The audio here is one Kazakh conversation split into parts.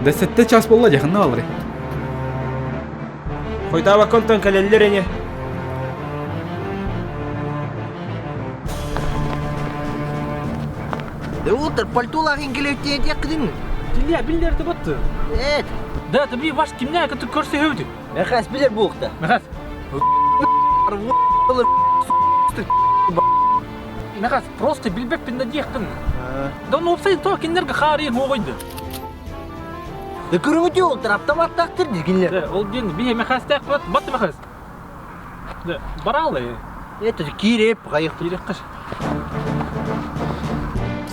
Десетте час болла жақында алыры. Қойдава контан кәлелер ене. Утр, пальтолағын келеуттен теккідің. Дилия, білдерді бұтты. Да, ты мне ваш кимня, как ты көрсе хөуді. Мәқас білер бұқты. Мәхас. Мәхас, просто білбеп пен надеқтің. Да он опсайын тоға кенлерге қариын оғойды. Да көріңіте олтыр, автоматтақтыр дегенлер. Да, ол ден бейе Мәхас тәқ баты Мәхас. Да, баралы. Это же киреп, қайық. Киреп қыш.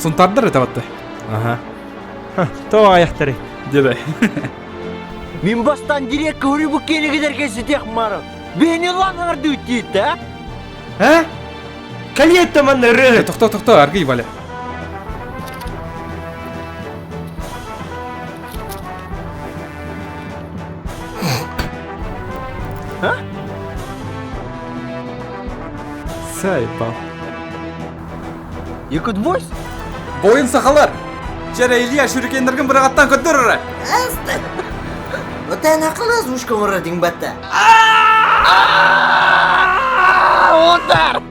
Сұнтардыр әтаватты. Аха. Тоға аяқтары. Деді. Мен бастан дирек көрі бұл келігідер кесі тек марым. Бені лаңарды өттейді, а? Ә? Кәлиетті манны үрі. Тоқта, арғы бәлі. Сайпа. Екі двойс? Бойын сақалар. Жәрі Илья шүрекендерген бір аттан көттір ұры. Әсті. Өтән ақылы звучка мұра дейін бәтті. Отар!